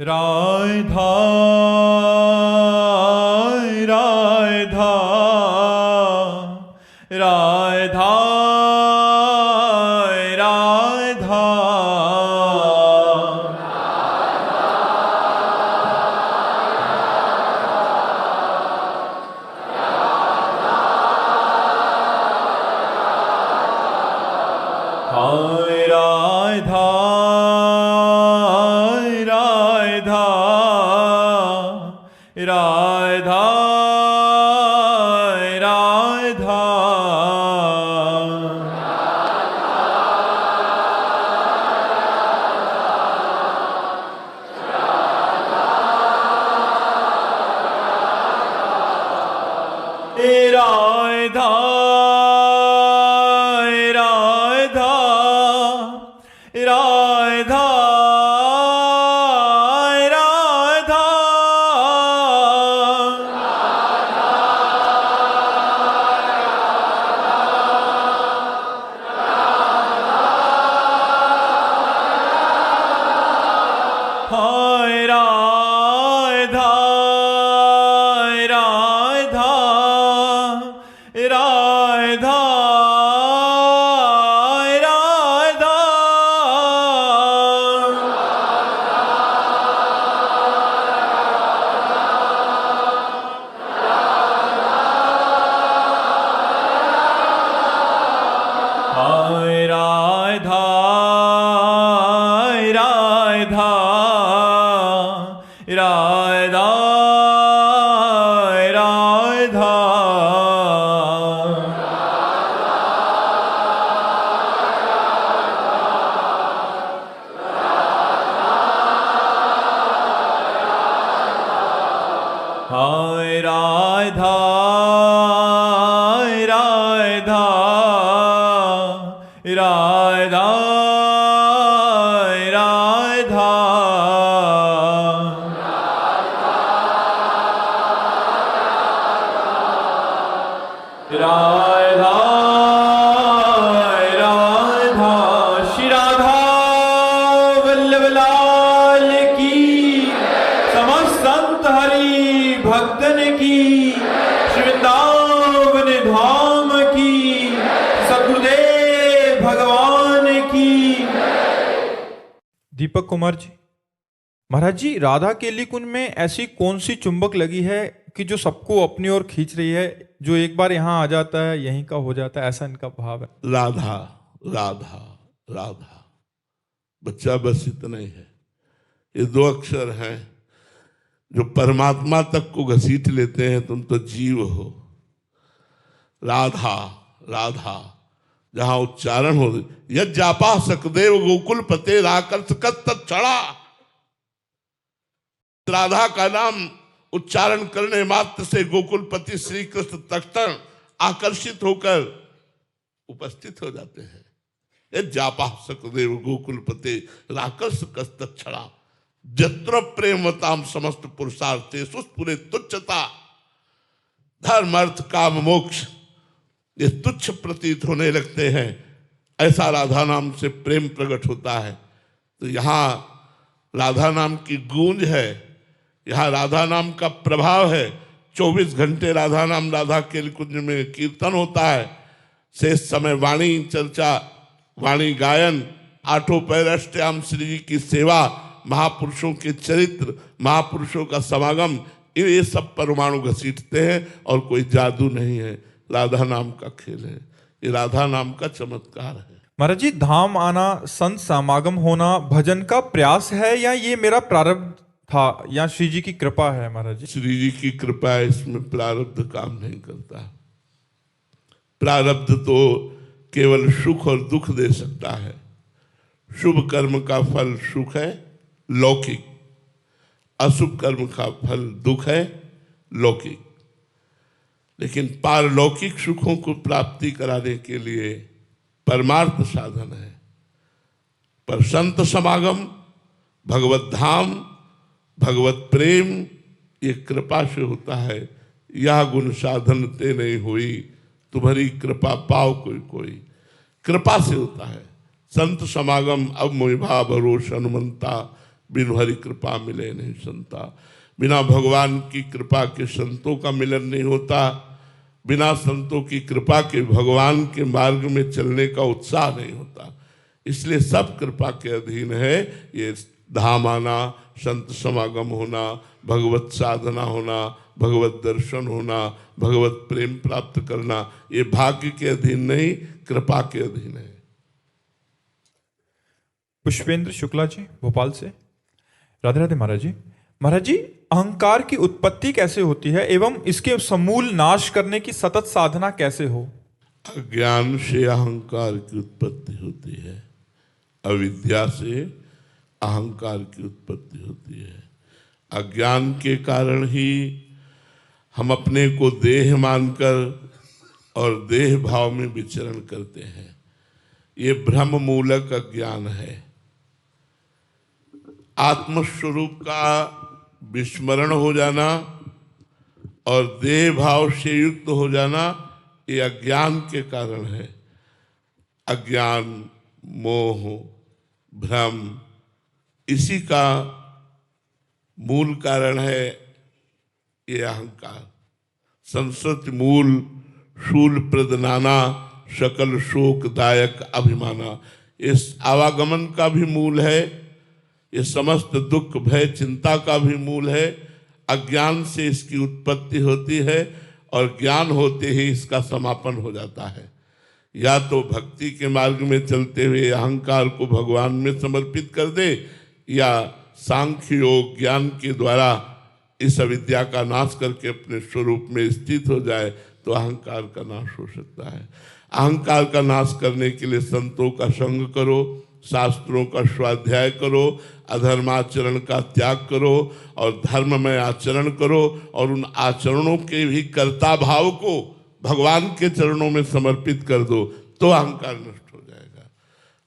राधा राधा राधा राधा हाय राधा राधा राधा राधा राधा राधा राधा राधा हाय राधा राधा राधा राधा हाय राधा राधा राधा राधा हाय राधा राधा राधा राधा राधा राधा श्री राधा वल्लभ लाल की, समस्त संत हरि भक्तन की, श्री वृंदावन धाम की, सद्गुरुदेव भगवान की। दीपक कुमार जी। महाराज जी, राधा केली कुंज में ऐसी कौन सी चुंबक लगी है कि जो सबको अपनी ओर खींच रही है, जो एक बार यहाँ आ जाता है यहीं का हो जाता है, ऐसा इनका भाव है? राधा राधा राधा, बच्चा बस इतना ही है। ये दो अक्षर हैं जो परमात्मा तक को घसीट लेते हैं। तुम तो जीव हो। राधा राधा जहां उच्चारण हो, यद जापा सकदेव गोकुल पते राकर्ष तत्क्षणा। राधा का नाम उच्चारण करने मात्र से गोकुलपति श्री कृष्ण तत्क्षण आकर्षित होकर उपस्थित हो जाते हैं। यद जापा सकदेव गोकुलपते राकर्ष तत्क्षणा। जत्र प्रेमताम समस्त पुरुषार्थे सुस्फुरे तुच्छता। धर्म अर्थ काम मोक्ष ये तुच्छ प्रतीत होने लगते हैं। ऐसा राधा नाम से प्रेम प्रकट होता है। तो यहाँ राधा नाम की गूंज है, यहाँ राधा नाम का प्रभाव है। 24 घंटे राधा नाम राधा के कुंज में कीर्तन होता है। शेष समय वाणी चर्चा, वाणी गायन, आठों पैर अष्टयाम श्री जी की सेवा, महापुरुषों के चरित्र, महापुरुषों का समागम, ये सब परमाणु घसीटते हैं और कोई जादू नहीं है। राधा नाम का खेल है, ये राधा नाम का चमत्कार है। महाराज जी, धाम आना, संत समागम होना भजन का प्रयास है या ये मेरा प्रारब्ध था या श्री जी की कृपा है? महाराज जी, श्री जी की कृपा है, इसमें प्रारब्ध काम नहीं करता। प्रारब्ध तो केवल सुख और दुख दे सकता है। शुभ कर्म का फल सुख है, लौकिक। अशुभ कर्म का फल दुख है, लौकिक। लेकिन पारलौकिक सुखों को प्राप्ति कराने के लिए परमार्थ साधन है। पर संत समागम, भगवत धाम, भगवत प्रेम ये कृपा से होता है। यह गुण साधन ते नहीं हुई, तुम्हारी कृपा पाओ कोई कोई, कृपा से होता है। संत समागम अब मोहि भाव भरोस हनुमंता, बिनु हरि कृपा मिले नहीं संता। बिना भगवान की कृपा के संतों का मिलन नहीं होता, बिना संतों की कृपा के भगवान के मार्ग में चलने का उत्साह नहीं होता। इसलिए सब कृपा के अधीन है। ये धाम आना, संत समागम होना, भगवत साधना होना, भगवत दर्शन होना, भगवत प्रेम प्राप्त करना, ये भाग्य के अधीन नहीं, कृपा के अधीन है। पुष्पेंद्र शुक्ला जी भोपाल से। राधे राधे महाराज जी। महाराज जी, अहंकार की उत्पत्ति कैसे होती है एवं इसके समूल नाश करने की सतत साधना कैसे हो? अज्ञान से अहंकार की उत्पत्ति होती है, अविद्या से अहंकार की उत्पत्ति होती है। अज्ञान के कारण ही हम अपने को देह मानकर और देह भाव में विचरण करते हैं। ये भ्रम मूलक अज्ञान है। आत्मस्वरूप का विस्मरण हो जाना और देह भाव से युक्त हो जाना, ये अज्ञान के कारण है। अज्ञान, मोह, भ्रम, इसी का मूल कारण है ये अहंकार। संस्कृत मूल शूल प्रदनाना सकल शोकदायक अभिमाना, इस आवागमन का भी मूल है। ये समस्त दुख भय चिंता का भी मूल है। अज्ञान से इसकी उत्पत्ति होती है और ज्ञान होते ही इसका समापन हो जाता है। या तो भक्ति के मार्ग में चलते हुए अहंकार को भगवान में समर्पित कर दे, या सांख्य योग ज्ञान के द्वारा इस अविद्या का नाश करके अपने स्वरूप में स्थित हो जाए तो अहंकार का नाश हो सकता है। अहंकार का नाश करने के लिए संतों का संग करो, शास्त्रों का स्वाध्याय करो, अधर्माचरण का त्याग करो और धर्ममय आचरण करो, और उन आचरणों के भी कर्ता भाव को भगवान के चरणों में समर्पित कर दो, तो अहंकार नष्ट हो जाएगा।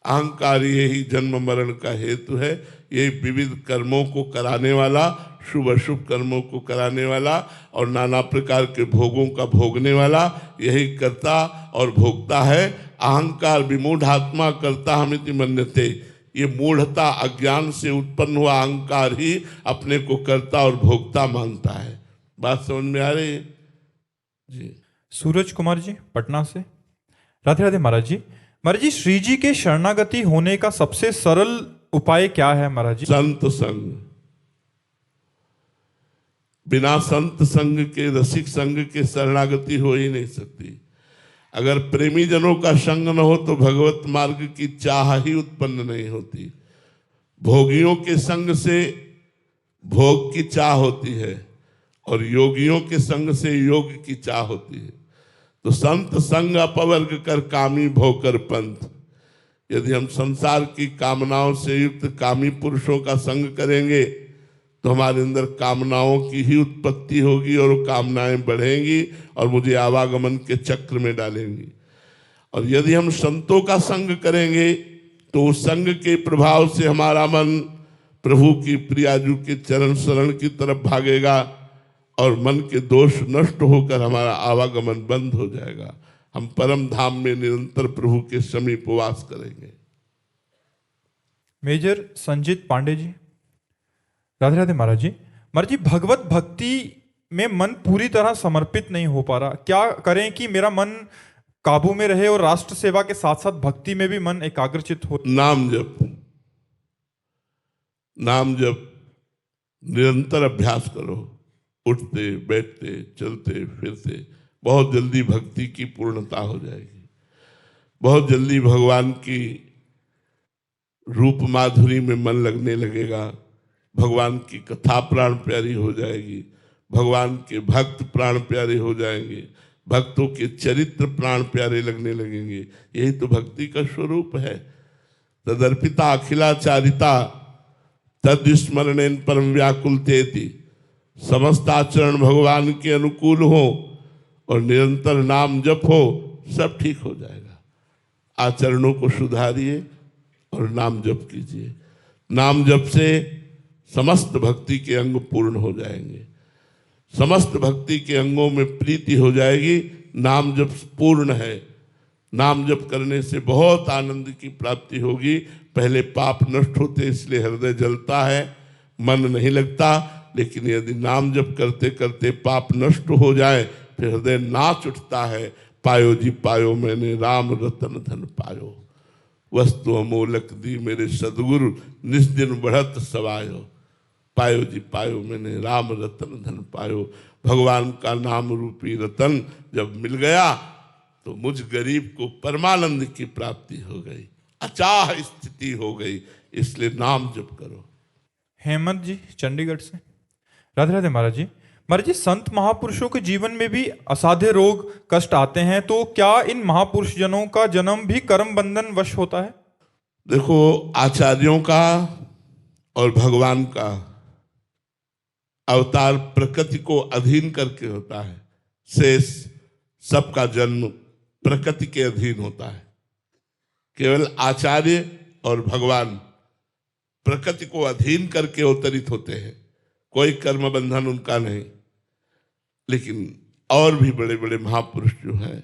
अहंकार यही जन्म मरण का हेतु है। ये विविध कर्मों को कराने वाला, शुभ अशुभ कर्मों को कराने वाला और नाना प्रकार के भोगों का भोगने वाला, यही कर्ता और भोक्ता है। अहंकार विमूढ़ात्मा कर्ता हमिति मन्यते, ये मूढ़ता अज्ञान से उत्पन्न हुआ अहंकार ही अपने को कर्ता और भोक्ता मानता है। बात समझ में आ रही है जी? सूरज कुमार जी पटना से। राधे राधे महाराज जी। महाराज जी, श्री जी के शरणागति होने का सबसे सरल उपाय क्या है महाराज जी? संत संग। बिना संत संग के, रसिक संग के शरणागति हो ही नहीं सकती। अगर प्रेमी जनों का संग न हो तो भगवत मार्ग की चाह ही उत्पन्न नहीं होती। भोगियों के संग से भोग की चाह होती है और योगियों के संग से योग की चाह होती है। तो संत संग अपवर्ग कर कामी भोकर पंथ। यदि हम संसार की कामनाओं से युक्त कामी पुरुषों का संग करेंगे तो हमारे अंदर कामनाओं की ही उत्पत्ति होगी और वो कामनाएं बढ़ेंगी और मुझे आवागमन के चक्र में डालेंगी। और यदि हम संतों का संग करेंगे तो उस संग के प्रभाव से हमारा मन प्रभु की प्रियाजू के चरण शरण की तरफ भागेगा और मन के दोष नष्ट होकर हमारा आवागमन बंद हो जाएगा। हम परम धाम में निरंतर प्रभु के समीप वास करेंगे। मेजर संजीत पांडे जी। राधे राधे महाराज जी। महाराज जी, भगवत भक्ति में मन पूरी तरह समर्पित नहीं हो पा रहा, क्या करें कि मेरा मन काबू में रहे और राष्ट्र सेवा के साथ साथ भक्ति में भी मन एकाग्रचित हो? नाम जप, नाम जप निरंतर अभ्यास करो। उठते बैठते चलते फिरते बहुत जल्दी भक्ति की पूर्णता हो जाएगी। बहुत जल्दी भगवान की रूप माधुरी में मन लगने लगेगा। भगवान की कथा प्राण प्यारी हो जाएगी। भगवान के भक्त प्राण प्यारे हो जाएंगे। भक्तों के चरित्र प्राण प्यारे लगने लगेंगे। यही तो भक्ति का स्वरूप है। तदर्पिता अखिलाचारिता तद्स्मरणेन परम व्याकुलतेति। समस्त आचरण भगवान के अनुकूल हो और निरंतर नाम जप हो, सब ठीक हो जाएगा। आचरणों को सुधारिए और नाम जप कीजिए। नाम जप से समस्त भक्ति के अंग पूर्ण हो जाएंगे। समस्त भक्ति के अंगों में प्रीति हो जाएगी। नाम जप पूर्ण है। नाम जप करने से बहुत आनंद की प्राप्ति होगी। पहले पाप नष्ट होते, इसलिए हृदय जलता है, मन नहीं लगता। लेकिन यदि नाम जप करते करते पाप नष्ट हो जाए, फिर हृदय नाच उठता है, पायो जी पायो मैंने राम रतन धन पायो, वस्तु अमोलक दी मेरे सदगुरु, निज दिन बढ़त सवायो, पायो जी पायो मैंने राम रतन धन पायो। भगवान का नाम रूपी रतन जब मिल गया तो मुझ गरीब को परमानंद की प्राप्ति हो गई, अचाह स्थिति हो गई। इसलिए नाम जप करो। हेमंत जी चंडीगढ़ से। राधे राधे महाराज जी। महाराज जी, संत महापुरुषों के जीवन में भी असाध्य रोग कष्ट आते हैं, तो क्या इन महापुरुष जनों का जन्म भी कर्म बंधन वश होता है? देखो, आचार्यों का और भगवान का अवतार प्रकृति को अधीन करके होता है। शेष सबका जन्म प्रकृति के अधीन होता है। केवल आचार्य और भगवान प्रकृति को अधीन करके अवतरित होते हैं, कोई कर्म बंधन उनका नहीं। लेकिन और भी बड़े बड़े महापुरुष जो हैं,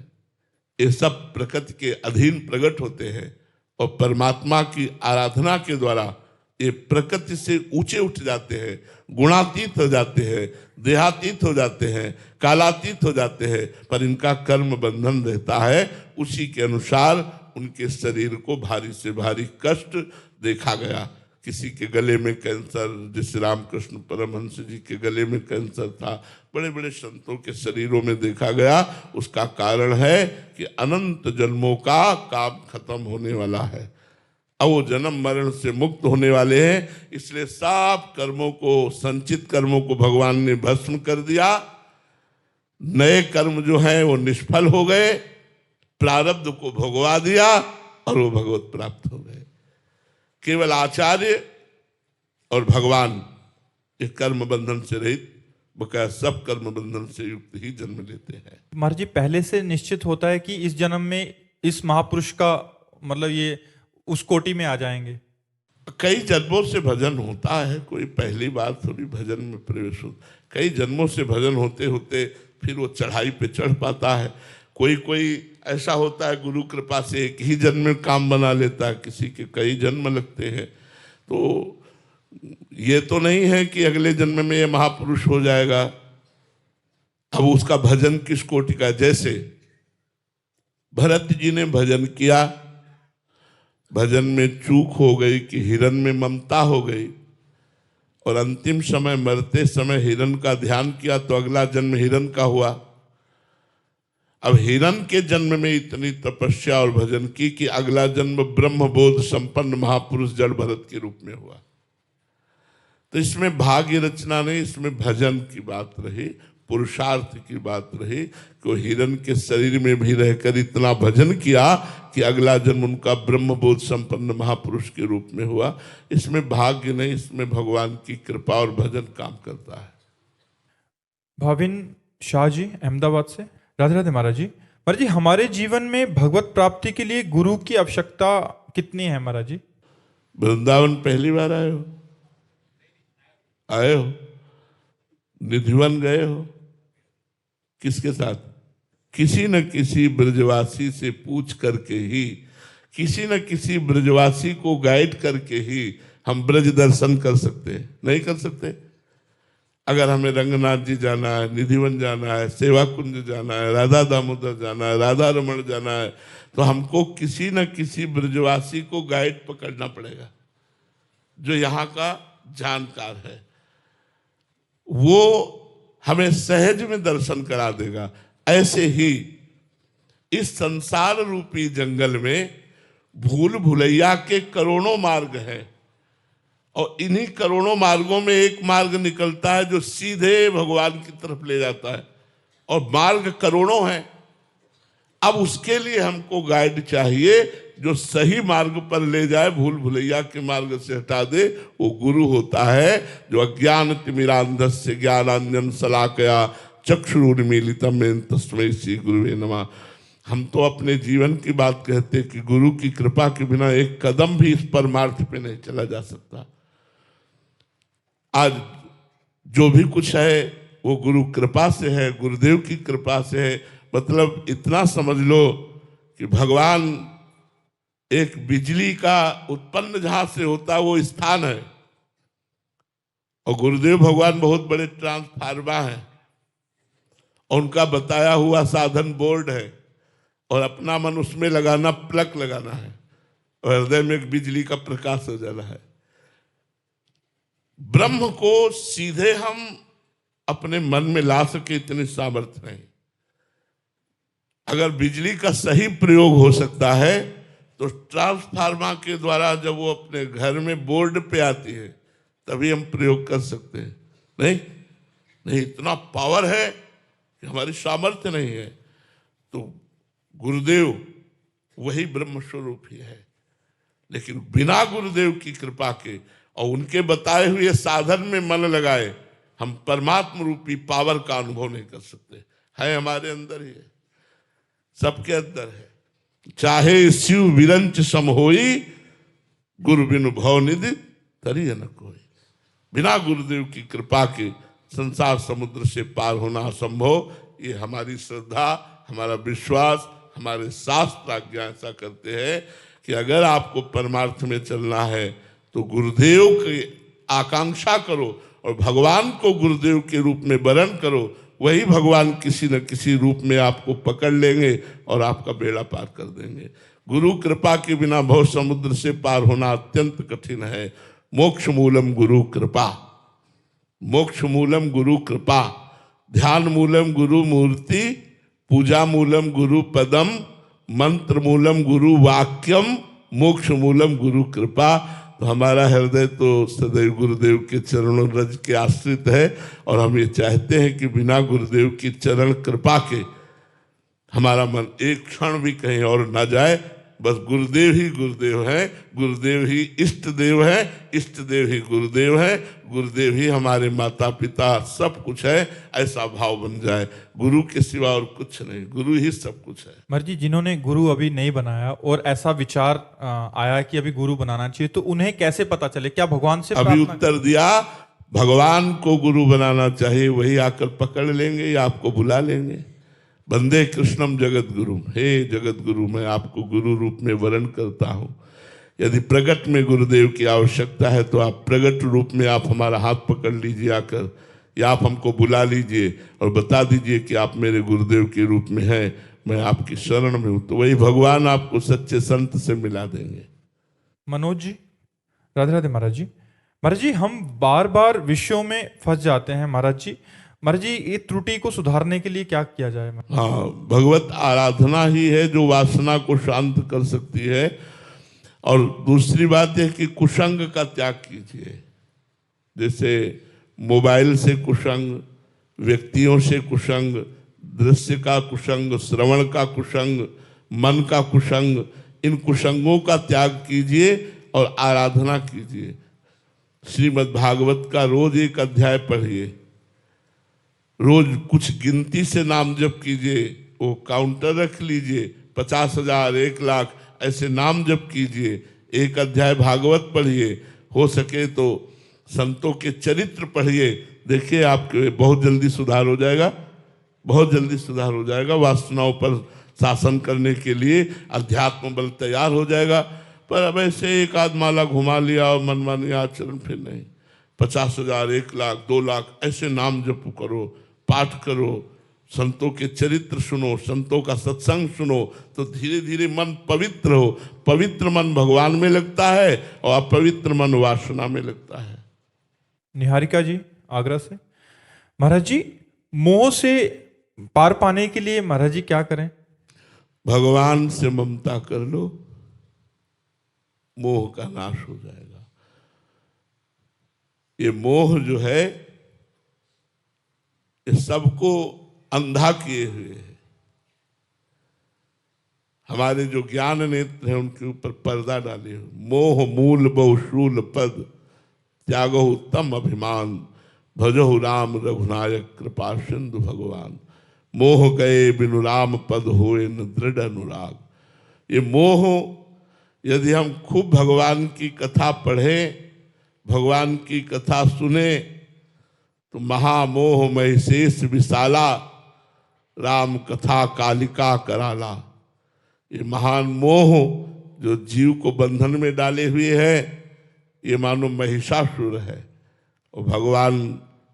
ये सब प्रकृति के अधीन प्रकट होते हैं और परमात्मा की आराधना के द्वारा ये प्रकृति से ऊंचे उठ जाते हैं, गुणातीत हो जाते हैं, देहातीत हो जाते हैं, कालातीत हो जाते हैं। पर इनका कर्म बंधन रहता है, उसी के अनुसार उनके शरीर को भारी से भारी कष्ट देखा गया। किसी के गले में कैंसर, जैसे रामकृष्ण परमहंस जी के गले में कैंसर था, बड़े बड़े संतों के शरीरों में देखा गया। उसका कारण है कि अनंत जन्मों का काम खत्म होने वाला है, अब वो जन्म मरण से मुक्त होने वाले हैं। इसलिए सब कर्मों को, संचित कर्मों को भगवान ने भस्म कर दिया। नए कर्म जो हैं वो निष्फल हो गए, प्रारब्ध को भोगवा दिया और वो भगवत प्राप्त हो गए। केवल आचार्य और भगवान ये कर्म बंधन से रहित, बकाया सब कर्म बंधन से युक्त ही जन्म लेते हैं। महाराज जी, पहले से निश्चित होता है कि इस जन्म में इस महापुरुष का मतलब ये उस कोटि में आ जाएंगे? कई जन्मों से भजन होता है, कोई पहली बार थोड़ी भजन में प्रवेश होता। कई जन्मों से भजन होते होते फिर वो चढ़ाई पे चढ़ पाता है। कोई कोई ऐसा होता है गुरु कृपा से एक ही जन्म में काम बना लेता है, किसी के कई जन्म लगते हैं। तो ये तो नहीं है कि अगले जन्म में ये महापुरुष हो जाएगा। अब उसका भजन किस कोटि का? जैसे भरत जी ने भजन किया, भजन में चूक हो गई कि हिरण में ममता हो गई, और अंतिम समय मरते समय हिरण का ध्यान किया तो अगला जन्म हिरण का हुआ। अब हिरण के जन्म में इतनी तपस्या और भजन की कि अगला जन्म ब्रह्म बोध संपन्न महापुरुष जड़ भरत के रूप में हुआ। तो इसमें भाग्य रचना नहीं, इसमें भजन की बात रही, पुरुषार्थ की बात रही कि हिरण के शरीर में भी रहकर इतना भजन किया कि अगला जन्म उनका ब्रह्म बोध संपन्न महापुरुष के रूप में हुआ। इसमें भाग्य नहीं, इसमें भगवान की कृपा और भजन काम करता है। भाविन शाह जी अहमदाबाद से। राधे राधे महाराज जी। महाराज जी, हमारे जीवन में भगवत प्राप्ति के लिए गुरु की आवश्यकता कितनी है महाराज जी? वृंदावन पहली बार आए हो? आए हो? निधिवन गए हो? किसके साथ? किसी न किसी ब्रजवासी से पूछ करके ही, किसी न किसी ब्रजवासी को गाइड करके ही हम ब्रज दर्शन कर सकते हैं। नहीं कर सकते? अगर हमें रंगनाथ जी जाना है, निधिवन जाना है, सेवा कुंज जाना है, राधा दामोदर जाना है, राधा रमण जाना है, तो हमको किसी न किसी ब्रजवासी को गाइड पकड़ना पड़ेगा जो यहाँ का जानकार है। वो हमें सहज में दर्शन करा देगा। ऐसे ही इस संसार रूपी जंगल में भूल भुलैया के करोड़ों मार्ग हैं, और इन्हीं करोड़ों मार्गों में एक मार्ग निकलता है जो सीधे भगवान की तरफ ले जाता है, और मार्ग करोड़ों हैं। अब उसके लिए हमको गाइड चाहिए जो सही मार्ग पर ले जाए, भूल भुलैया के मार्ग से हटा दे। वो गुरु होता है जो अज्ञान तिमिरांधस्य ज्ञानांजन शलाकया चक्षुरुन्मीलितम येन तस्मै श्री गुरुवे नमः। हम तो अपने जीवन की बात कहते कि गुरु की कृपा के बिना एक कदम भी इस परमार्थ पे नहीं चला जा सकता। आज जो भी कुछ है वो गुरु कृपा से है, गुरुदेव की कृपा से है। मतलब इतना समझ लो कि भगवान एक बिजली का उत्पन्न जहां से होता है वो स्थान है, और गुरुदेव भगवान बहुत बड़े ट्रांसफार्मर हैं, और उनका बताया हुआ साधन बोर्ड है, और अपना मन उसमें लगाना, प्लग लगाना है, और हृदय में एक बिजली का प्रकाश हो जाना है। ब्रह्म को सीधे हम अपने मन में ला सके इतनी सामर्थ्य नहीं। अगर बिजली का सही प्रयोग हो सकता है तो ट्रांसफार्मर के द्वारा जब वो अपने घर में बोर्ड पे आती है तभी हम प्रयोग कर सकते हैं। नहीं, इतना पावर है कि हमारी सामर्थ्य नहीं है। तो गुरुदेव वही ब्रह्म स्वरूप ही है, लेकिन बिना गुरुदेव की कृपा के और उनके बताए हुए साधन में मन लगाए हम परमात्म रूपी पावर का अनुभव नहीं कर सकते। है हमारे अंदर ही है, सबके अंदर है। चाहे शिव विरंच सम होई, गुरु बिनु भव निधि तरिय न कोई। बिना गुरुदेव की कृपा के संसार समुद्र से पार होना असंभव। ये हमारी श्रद्धा, हमारा विश्वास, हमारे शास्त्र आज्ञा ऐसा करते हैं कि अगर आपको परमार्थ में चलना है तो गुरुदेव की आकांक्षा करो और भगवान को गुरुदेव के रूप में वरण करो। वही भगवान किसी न किसी रूप में आपको पकड़ लेंगे और आपका बेड़ा पार कर देंगे। गुरु कृपा के बिना भव समुद्र से पार होना अत्यंत कठिन है। मोक्ष मूलम गुरु कृपा, मोक्ष मूलम गुरु कृपा, ध्यान मूलम गुरु मूर्ति, पूजा मूलम गुरु पदम, मंत्र मूलम गुरु वाक्यम, मोक्ष मूलम गुरु कृपा। तो हमारा हृदय तो सदैव गुरुदेव के चरणों रज के आश्रित है, और हम ये चाहते हैं कि बिना गुरुदेव की चरण कृपा के हमारा मन एक क्षण भी कहीं और ना जाए। बस गुरुदेव ही गुरुदेव है, गुरुदेव ही इष्ट देव है, इष्ट देव ही गुरुदेव है, गुरुदेव ही हमारे माता पिता सब कुछ है, ऐसा भाव बन जाए। गुरु के सिवा और कुछ नहीं, गुरु ही सब कुछ है। मर जी, जिन्होंने गुरु अभी नहीं बनाया और ऐसा विचार आया कि अभी गुरु बनाना चाहिए, तो उन्हें कैसे पता चले? क्या भगवान से अभी उत्तर दिया, भगवान को गुरु बनाना चाहिए, वही आकर पकड़ लेंगे या आपको बुला लेंगे। वंदे कृष्णम जगत गुरु, हे जगत गुरु, मैं आपको गुरु रूप में वरण करता हूँ। यदि प्रगट में गुरुदेव की आवश्यकता है तो आप प्रगट रूप में आप हमारा हाथ पकड़ लीजिए आकर, या आप हमको बुला लीजिए और बता दीजिए कि आप मेरे गुरुदेव के रूप में हैं, मैं आपकी शरण में हूँ। तो वही भगवान आपको सच्चे संत से मिला देंगे। मनोज जी, राधे राधे महाराज जी। महाराज जी, हम बार बार विषयों में फंस जाते हैं महाराज जी। महाराज जी, ये त्रुटि को सुधारने के लिए क्या किया जाए? हाँ, भगवत आराधना ही है जो वासना को शांत कर सकती है। और दूसरी बात है कि कुसंग का त्याग कीजिए। जैसे मोबाइल से कुसंग, व्यक्तियों से कुसंग, दृश्य का कुसंग, श्रवण का कुसंग, मन का कुसंग, इन कुसंगों का त्याग कीजिए और आराधना कीजिए। श्रीमद् भागवत का रोज एक अध्याय पढ़िए, रोज कुछ गिनती से नाम जप कीजिए, वो काउंटर रख लीजिए, 50,000, 1,00,000 ऐसे नाम जप कीजिए। एक अध्याय भागवत पढ़िए, हो सके तो संतों के चरित्र पढ़िए। देखिए आपके बहुत जल्दी सुधार हो जाएगा, बहुत जल्दी सुधार हो जाएगा। वासनाओं पर शासन करने के लिए अध्यात्म बल तैयार हो जाएगा। पर अब ऐसे एक आध माला घुमा लिया और मनमानी आचरण फिर नहीं। 50,000, 1,00,000, 2,00,000 ऐसे नाम जप करो, पाठ करो, संतों के चरित्र सुनो, संतों का सत्संग सुनो, तो धीरे धीरे मन पवित्र हो। पवित्र मन भगवान में लगता है और अपवित्र मन वासना में लगता है। निहारिका जी आगरा से, महाराज जी, मोह से पार पाने के लिए महाराज जी क्या करें? भगवान से ममता कर लो, मोह का नाश हो जाएगा। ये मोह जो है ये सबको अंधा किए हुए है। हमारे जो ज्ञान नेत्र हैं उनके ऊपर पर्दा डाले हुए। मोह मूल बहुशूल पद, त्यागो उत्तम अभिमान, भजो राम रघुनायक कृपा सिंधु भगवान। मोह गए बिनु राम पद होए न दृढ़ अनुराग। ये मोह यदि हम खूब भगवान की कथा पढ़ें, भगवान की कथा सुने, तो महामोह महिषेष विशाला, राम कथा कालिका कराला। ये महान मोह जो जीव को बंधन में डाले हुए है ये मानो महिषासुर है, और भगवान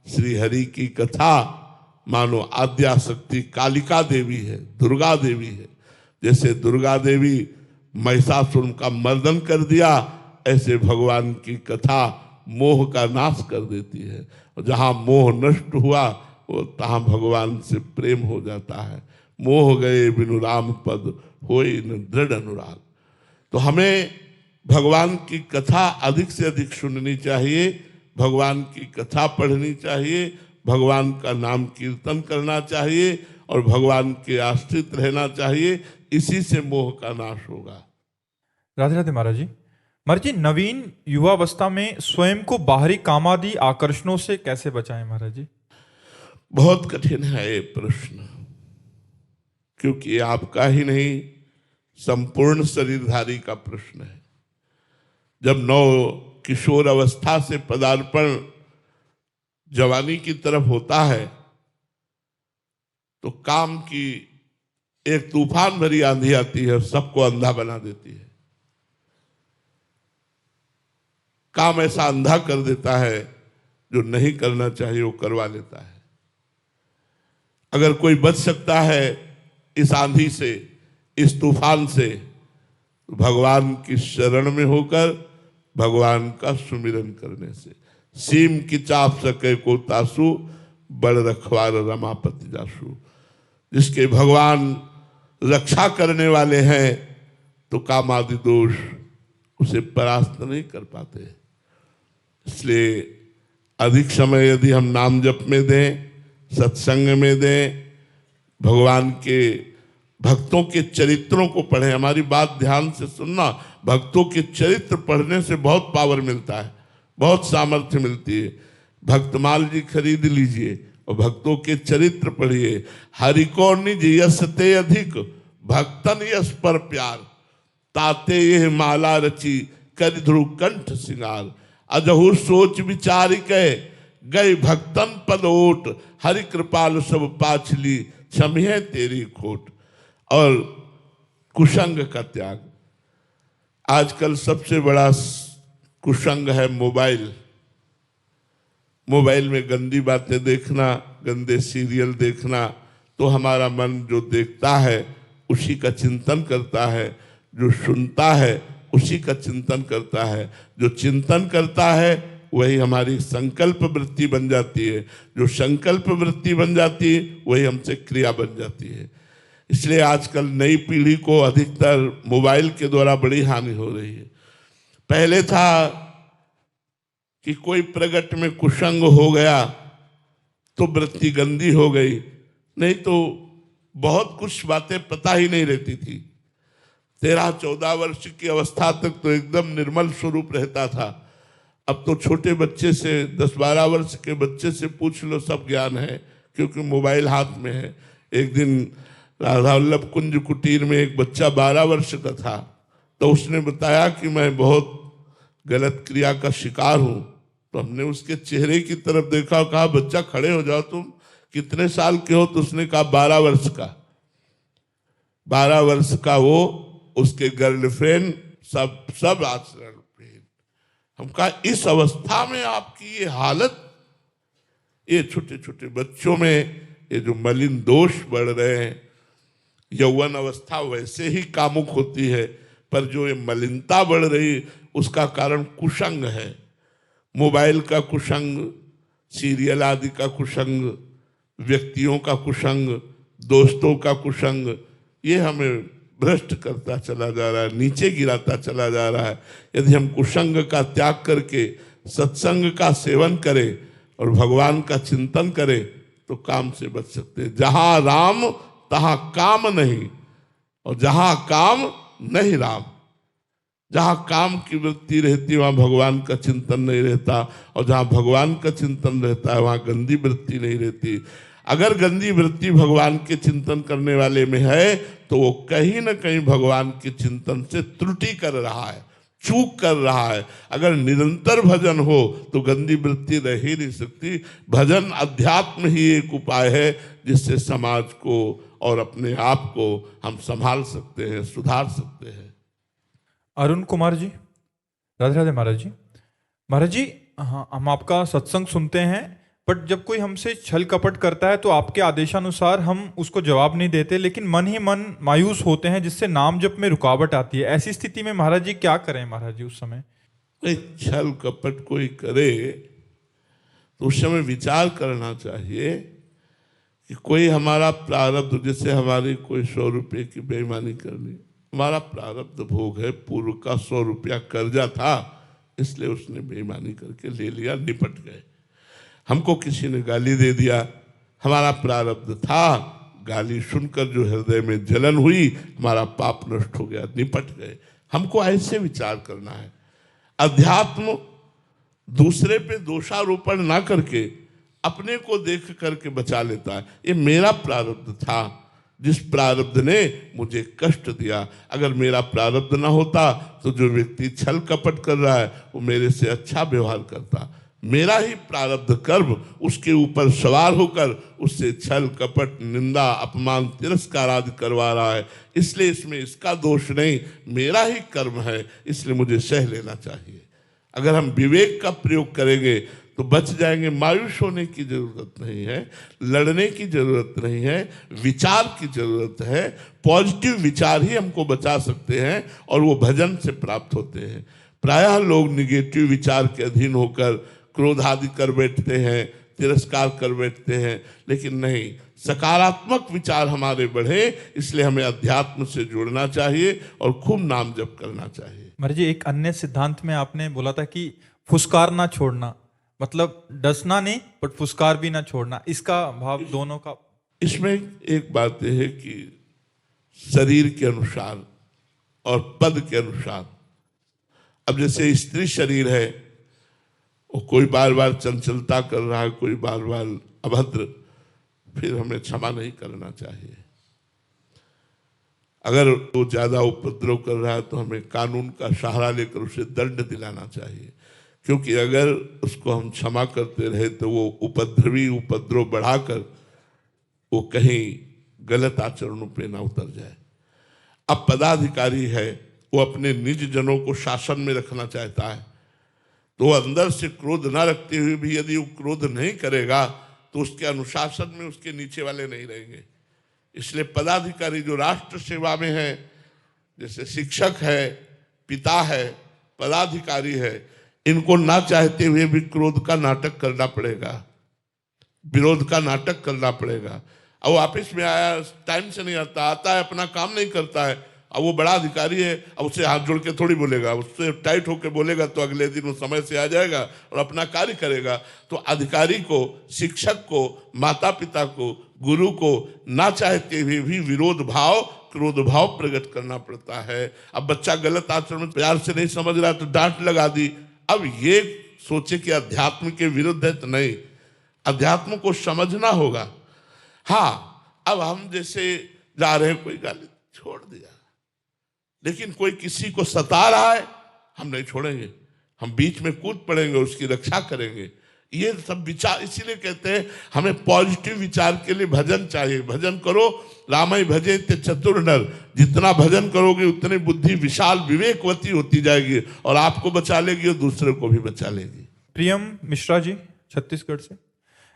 श्री हरि की कथा मानो आद्याशक्ति कालिका देवी है, दुर्गा देवी है। जैसे दुर्गा देवी महिषासुर का मर्दन कर दिया, ऐसे भगवान की कथा मोह का नाश कर देती है, और जहाँ मोह नष्ट हुआ वो तहाँ भगवान से प्रेम हो जाता है। मोह गए बिनु राम पद होए न दृढ़ अनुराग। तो हमें भगवान की कथा अधिक से अधिक सुननी चाहिए, भगवान की कथा पढ़नी चाहिए, भगवान का नाम कीर्तन करना चाहिए और भगवान के आश्रित रहना चाहिए। इसी से मोह का नाश होगा। राधे राधे महाराज जी। महाराज जी, नवीन युवावस्था में स्वयं को बाहरी कामादि आकर्षणों से कैसे बचाएं महाराज जी? बहुत कठिन है ये प्रश्न, क्योंकि ये आपका ही नहीं संपूर्ण शरीरधारी का प्रश्न है। जब नव किशोर अवस्था से पदार्पण जवानी की तरफ होता है तो काम की एक तूफान भरी आंधी आती है और सबको अंधा बना देती है। काम ऐसा अंधा कर देता है, जो नहीं करना चाहिए वो करवा लेता है। अगर कोई बच सकता है इस आंधी से, इस तूफान से, तो भगवान की शरण में होकर भगवान का सुमिरन करने से। सीम की चाप सके को तासु, बड़ रखवार रमापति जासु। जिसके भगवान रक्षा करने वाले हैं तो कामादि दोष उसे परास्त नहीं कर पाते। इसलिए अधिक समय यदि हम नाम जप में दें, सत्संग में दें, भगवान के भक्तों के चरित्रों को पढ़ें। हमारी बात ध्यान से सुनना, भक्तों के चरित्र पढ़ने से बहुत पावर मिलता है, बहुत सामर्थ्य मिलती है। भक्तमाल जी खरीद लीजिए और भक्तों के चरित्र पढ़िए। हरि को निज यश ते अधिक, भक्तन यश पर प्यार। ताते यह माला रची, कर ध्रुव कंठ सिंगार। अजहु सोच विचार के, गए भक्तन पद ओट। हरि कृपाल सब पाछली, क्षमिए तेरी खोट। और कुसंग का त्याग। आजकल सबसे बड़ा कुसंग है मोबाइल। मोबाइल में गंदी बातें देखना, गंदे सीरियल देखना, तो हमारा मन जो देखता है उसी का चिंतन करता है, जो सुनता है उसी का चिंतन करता है। जो चिंतन करता है वही हमारी संकल्प वृत्ति बन जाती है, जो संकल्प वृत्ति बन जाती है वही हमसे क्रिया बन जाती है। इसलिए आजकल नई पीढ़ी को अधिकतर मोबाइल के द्वारा बड़ी हानि हो रही है। पहले था कि कोई प्रगट में कुसंग हो गया तो वृत्ति गंदी हो गई, नहीं तो बहुत कुछ बातें पता ही नहीं रहती थी। 13-14 वर्ष की अवस्था तक तो एकदम निर्मल स्वरूप रहता था। अब तो छोटे बच्चे से, 10-12 वर्ष के बच्चे से पूछ लो, सब ज्ञान है, क्योंकि मोबाइल हाथ में है। एक दिन राधा वल्लभ कुंज कुटीर में एक बच्चा 12 वर्ष का था, तो उसने बताया कि मैं बहुत गलत क्रिया का शिकार हूँ। तो हमने उसके चेहरे की तरफ देखा और कहा, बच्चा खड़े हो जाओ, तुम कितने साल के हो? तो उसने कहा 12 वर्ष का। 12 वर्ष का वो, उसके गर्लफ्रेंड, सब आचरण। हम कहा इस अवस्था में आपकी ये हालत, ये छोटे छोटे बच्चों में ये जो मलिन दोष बढ़ रहे हैं। यौवन अवस्था वैसे ही कामुक होती है, पर जो ये मलिनता बढ़ रही उसका कारण कुसंग है। मोबाइल का कुसंग, सीरियल आदि का कुसंग, व्यक्तियों का कुसंग, दोस्तों का कुसंग, ये हमें भ्रष्ट करता चला जा रहा है, नीचे गिराता चला जा रहा है। यदि हम कुसंग का त्याग करके सत्संग का सेवन करें और भगवान का चिंतन करें तो काम से बच सकते हैं। जहां राम तहां काम नहीं, और जहां काम नहीं राम। जहां काम की वृत्ति रहती है वहां भगवान का चिंतन नहीं रहता, और जहां भगवान का चिंतन रहता है वहां गंदी वृत्ति नहीं रहती। अगर गंदी वृत्ति भगवान के चिंतन करने वाले में है तो वो कहीं ना कहीं भगवान के चिंतन से त्रुटि कर रहा है, चूक कर रहा है। अगर निरंतर भजन हो तो गंदी वृत्ति रह ही नहीं सकती। भजन अध्यात्म ही एक उपाय है जिससे समाज को और अपने आप को हम संभाल सकते हैं, सुधार सकते हैं। अरुण कुमार जी, राधे राधे महाराज जी। महाराज जी, हाँ, हम आपका सत्संग सुनते हैं, बट जब कोई हमसे छल कपट करता है तो आपके आदेशानुसार हम उसको जवाब नहीं देते, लेकिन मन ही मन मायूस होते हैं, जिससे नाम जप में रुकावट आती है। ऐसी स्थिति में महाराज जी क्या करें महाराज जी उस समय? छल कपट कोई करे तो उस समय विचार करना चाहिए कि कोई हमारा प्रारब्ध, जैसे हमारी कोई 100 रुपये की बेईमानी करनी, हमारा प्रारब्ध भोग है, पूर्व का 100 रुपया कर्जा था, इसलिए उसने बेईमानी करके ले लिया, निपट गए। हमको किसी ने गाली दे दिया, हमारा प्रारब्ध था, गाली सुनकर जो हृदय में जलन हुई, हमारा पाप नष्ट हो गया, निपट गए। हमको ऐसे विचार करना है। अध्यात्म दूसरे पे दोषारोपण ना करके अपने को देख करके बचा लेता है। ये मेरा प्रारब्ध था, जिस प्रारब्ध ने मुझे कष्ट दिया। अगर मेरा प्रारब्ध ना होता तो जो व्यक्ति छल कपट कर रहा है वो मेरे से अच्छा व्यवहार करता। मेरा ही प्रारब्ध कर्म उसके ऊपर सवार होकर उससे छल कपट, निंदा, अपमान, तिरस्कार आदि करवा रहा है। इसलिए इसमें इसका दोष नहीं, मेरा ही कर्म है, इसलिए मुझे सह लेना चाहिए। अगर हम विवेक का प्रयोग करेंगे तो बच जाएंगे। मायूस होने की जरूरत नहीं है, लड़ने की जरूरत नहीं है, विचार की जरूरत है। पॉजिटिव विचार ही हमको बचा सकते हैं और वो भजन से प्राप्त होते हैं। प्रायः लोग निगेटिव विचार के अधीन होकर क्रोध आदि कर बैठते हैं, तिरस्कार कर बैठते हैं, लेकिन नहीं, सकारात्मक विचार हमारे बढ़े, इसलिए हमें अध्यात्म से जुड़ना चाहिए और खूब नाम जप करना चाहिए। महाराज जी, एक अन्य सिद्धांत में आपने बोला था कि फुसकार ना छोड़ना, मतलब डसना नहीं बट फुसकार भी ना छोड़ना, इसका भाव दोनों का? इसमें एक बात यह है कि शरीर के अनुसार और पद के अनुसार, अब जैसे स्त्री शरीर है, वो कोई बार बार चंचलता कर रहा है, कोई बार बार अभद्र, फिर हमें क्षमा नहीं करना चाहिए। अगर वो ज्यादा उपद्रव कर रहा है तो हमें कानून का सहारा लेकर उसे दंड दिलाना चाहिए, क्योंकि अगर उसको हम क्षमा करते रहे तो वो उपद्रव बढ़ाकर वो कहीं गलत आचरणों पे ना उतर जाए। अब पदाधिकारी है, वो अपने निज जनों को शासन में रखना चाहता है, तो अंदर से क्रोध ना रखते हुए भी यदि वो क्रोध नहीं करेगा तो उसके अनुशासन में उसके नीचे वाले नहीं रहेंगे। इसलिए पदाधिकारी जो राष्ट्र सेवा में है, जैसे शिक्षक है, पिता है, पदाधिकारी है, इनको ना चाहते हुए भी क्रोध का नाटक करना पड़ेगा, विरोध का नाटक करना पड़ेगा। अब वो ऑफिस में आया, टाइम से नहीं आता है, अपना काम नहीं करता है, अब वो बड़ा अधिकारी है, अब उससे हाथ जोड़ के थोड़ी बोलेगा, उससे टाइट होकर बोलेगा तो अगले दिन वो समय से आ जाएगा और अपना कार्य करेगा। तो अधिकारी को, शिक्षक को, माता पिता को, गुरु को ना चाहते हुए भी विरोध भाव, क्रोध भाव प्रकट करना पड़ता है। अब बच्चा गलत आचरण प्यार से नहीं समझ रहा तो डांट लगा दी। अब ये सोचे कि अध्यात्म के विरुद्ध है, तो नहीं, अध्यात्म को समझना होगा। हाँ, अब हम जैसे जा रहे हैं, कोई गाली छोड़ दिया, लेकिन कोई किसी को सता रहा है, हम नहीं छोड़ेंगे, हम बीच में कूद पड़ेंगे, उसकी रक्षा करेंगे। ये सब विचार, इसीलिए कहते हैं हमें पॉजिटिव विचार के लिए भजन चाहिए। भजन करो, रामई भजे ते चतुर नर, जितना भजन करोगे उतनी बुद्धि विशाल विवेकवती होती जाएगी और आपको बचा लेगी और दूसरे को भी बचा लेगी। प्रियम मिश्रा जी, छत्तीसगढ़ से।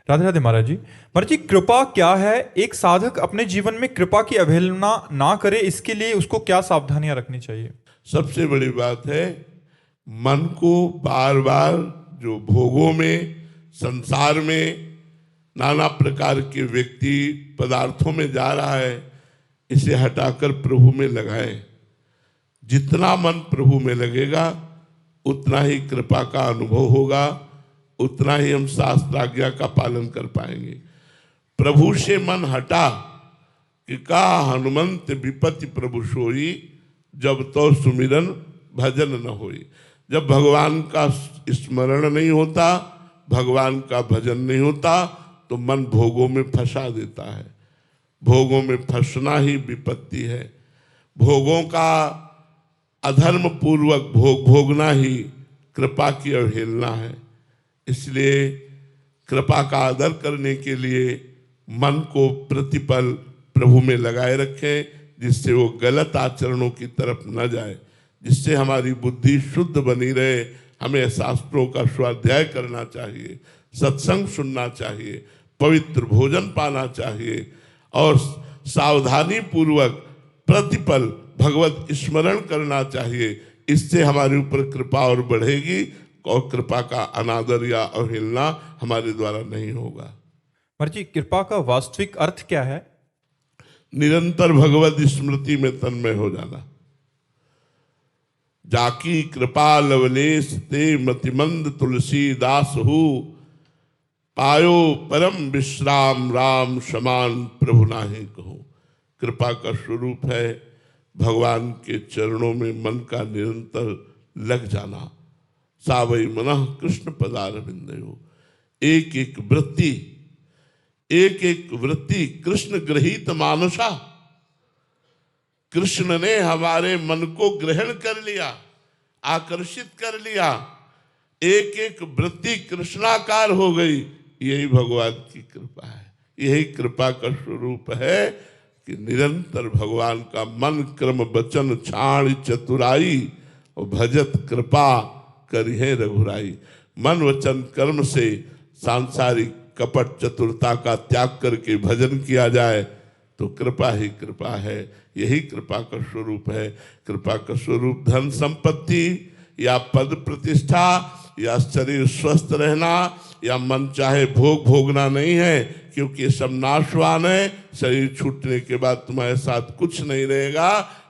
राधे राधे महाराज जी। महाराज जी, कृपा क्या है? एक साधक अपने जीवन में कृपा की अवहेलना ना करे, इसके लिए उसको क्या सावधानियां रखनी चाहिए? सबसे बड़ी बात है, मन को बार बार जो भोगों में, संसार में नाना प्रकार के व्यक्ति पदार्थों में जा रहा है, इसे हटाकर प्रभु में लगाएं। जितना मन प्रभु में लगेगा उतना ही कृपा का अनुभव होगा, उतना ही हम शास्त्राज्ञा का पालन कर पाएंगे। प्रभु से मन हटा कि का हनुमंत विपत्ति प्रभु सोई, जब तो सुमिरन भजन न होई। जब भगवान का स्मरण नहीं होता, भगवान का भजन नहीं होता, तो मन भोगों में फंसा देता है। भोगों में फंसना ही विपत्ति है। भोगों का अधर्म पूर्वक भोगना ही कृपा की अवहेलना है। इसलिए कृपा का आदर करने के लिए मन को प्रतिपल प्रभु में लगाए रखें, जिससे वो गलत आचरणों की तरफ न जाए। जिससे हमारी बुद्धि शुद्ध बनी रहे। हमें शास्त्रों का स्वाध्याय करना चाहिए, सत्संग सुनना चाहिए, पवित्र भोजन पाना चाहिए और सावधानी पूर्वक प्रतिपल भगवत स्मरण करना चाहिए। इससे हमारे ऊपर कृपा और बढ़ेगी और कृपा का अनादर या अवहेलना हमारे द्वारा नहीं होगा। महाराज जी, कृपा का वास्तविक अर्थ क्या है? निरंतर भगवत स्मृति में तन्मय हो जाना। जाकी कृपा लवलेश ते मतिमंद तुलसीदास हु, पायो परम विश्राम राम समान प्रभु नाहि कहूं। कृपा का स्वरूप है भगवान के चरणों में मन का निरंतर लग जाना। सावई मनः कृष्ण पदारविंदयो। एक एक वृत्ति कृष्ण गृहीत मानुषा। कृष्ण ने हमारे मन को ग्रहण कर लिया, आकर्षित कर लिया। एक एक वृत्ति कृष्णाकार हो गई। यही भगवान की कृपा है। यही कृपा का स्वरूप है कि निरंतर भगवान का मन क्रम वचन छाण चतुराई और भजत कृपा करिहे रघुराई। मन वचन कर्म से सांसारिक कपट चतुरता का त्याग करके भजन किया जाए तो कृपा ही कृपा है। यही कृपा का स्वरूप है। कृपा का स्वरूप धन संपत्ति या पद प्रतिष्ठा या शरीर स्वस्थ रहना या मन चाहे भोग भोगना नहीं है, क्योंकि ये सब नाशवान है। शरीर छूटने के बाद तुम्हारे साथ कुछ नहीं रहेगा।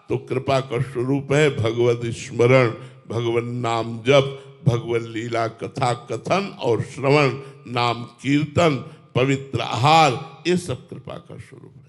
तो कृपा का स्वरूप है भगवत स्मरण, भगवान नाम जप, भगवत लीला कथा कथन और श्रवण, नाम कीर्तन, पवित्र आहार, ये सब कृपा का स्वरूप है।